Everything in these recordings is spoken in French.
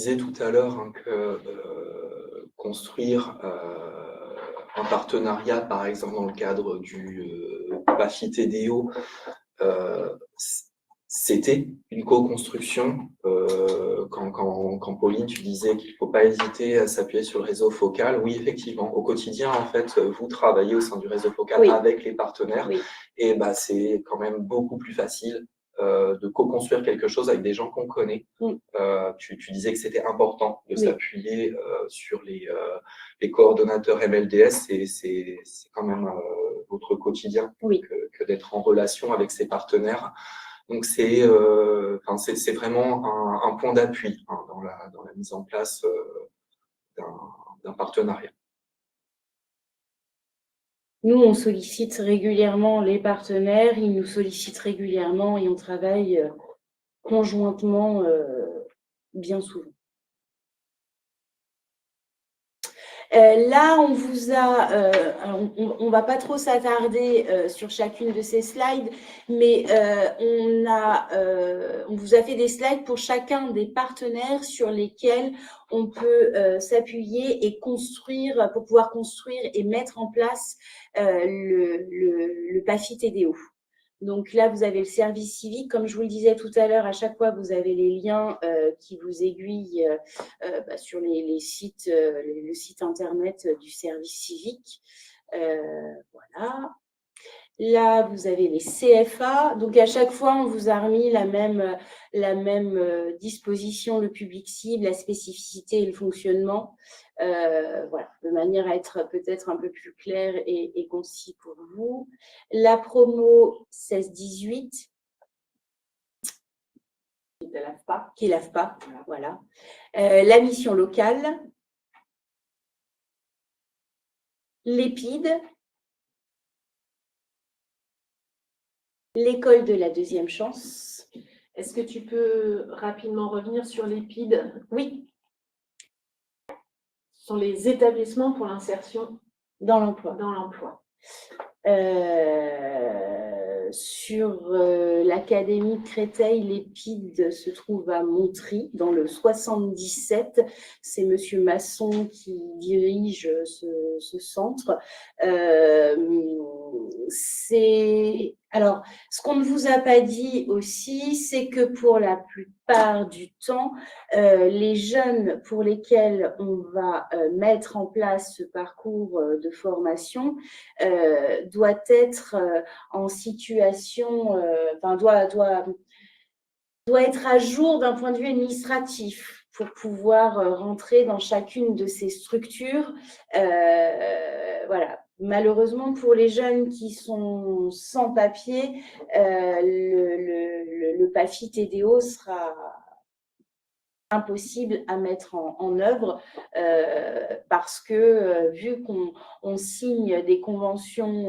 disais tout à l'heure hein, que construire un partenariat, par exemple dans le cadre du PAFI TDO, c'était une co-construction. Quand Pauline, tu disais qu'il ne faut pas hésiter à s'appuyer sur le réseau focal, oui, effectivement, au quotidien, en fait, vous travaillez au sein du réseau focal avec les partenaires, et bah, c'est quand même beaucoup plus facile de co-construire quelque chose avec des gens qu'on connaît. Tu disais que c'était important de s'appuyer sur les coordonnateurs MLDS, c'est quand même votre quotidien que d'être en relation avec ces partenaires. Donc c'est vraiment un point d'appui hein, dans la mise en place d'un partenariat. Nous, on sollicite régulièrement les partenaires, ils nous sollicitent régulièrement et on travaille conjointement bien souvent. Là, on vous a, on ne va pas trop s'attarder sur chacune de ces slides, mais on vous a fait des slides pour chacun des partenaires sur lesquels on peut s'appuyer et construire, pour pouvoir construire et mettre en place le PAFI TDO. Donc là, vous avez le service civique. Comme je vous le disais tout à l'heure, à chaque fois, vous avez les liens qui vous aiguillent sur les sites, le site internet du service civique. Voilà. Là, vous avez les CFA. Donc, à chaque fois, on vous a remis la même disposition, le public cible, la spécificité et le fonctionnement. Voilà, de manière à être peut-être un peu plus clair et concis pour vous. La promo 16-18, qui est l'AFPA, voilà. La mission locale, l'EPID, l'école de la deuxième chance. Est-ce que tu peux rapidement revenir sur l'EPID? Oui. Ce sont les établissements pour l'insertion dans l'emploi. Sur l'académie de Créteil, l'EPID se trouve à Montry, dans le 77. C'est Monsieur Masson qui dirige ce centre. Alors, ce qu'on ne vous a pas dit aussi, c'est que pour la plupart du temps, les jeunes pour lesquels on va mettre en place ce parcours de formation doit être en situation, doit être à jour d'un point de vue administratif pour pouvoir rentrer dans chacune de ces structures. Voilà. Malheureusement, pour les jeunes qui sont sans papier, le PAFI TDO sera impossible à mettre en œuvre parce que vu qu'on signe des conventions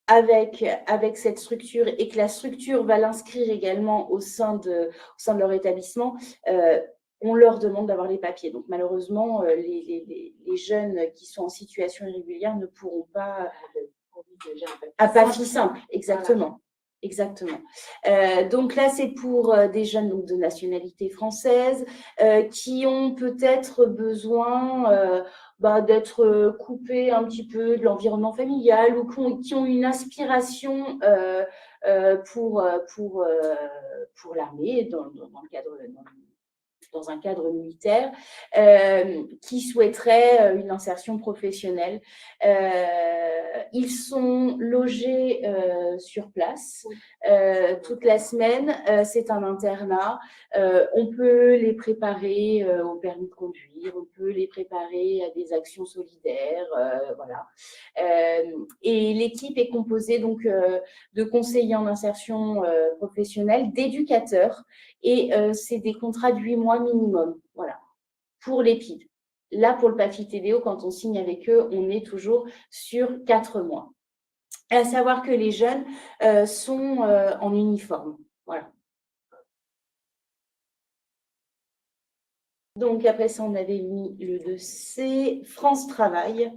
avec cette structure et que la structure va l'inscrire également au sein de leur établissement, on leur demande d'avoir les papiers. Donc malheureusement, les jeunes qui sont en situation irrégulière ne pourront pas… À PAFI simple, exactement. Voilà. Exactement. Donc là, c'est pour des jeunes donc, de nationalité française qui ont peut-être besoin d'être coupés un petit peu de l'environnement familial ou qui ont une aspiration pour l'armée dans un cadre militaire, qui souhaiteraient une insertion professionnelle. Ils sont logés sur place toute la semaine. C'est un internat. On peut les préparer au permis de conduire, on peut les préparer à des actions solidaires. Voilà. Et l'équipe est composée donc de conseillers en insertion professionnelle, d'éducateurs, et c'est des contrats de 8 mois minimum, voilà, pour l'EPID. Là, pour le PAFI TDO, quand on signe avec eux, on est toujours sur 4 mois. À savoir que les jeunes sont en uniforme, voilà. Donc, après ça, on avait mis le 2C, France Travail,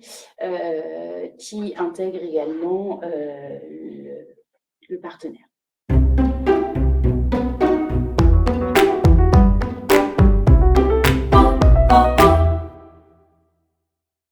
qui intègre également le partenaire.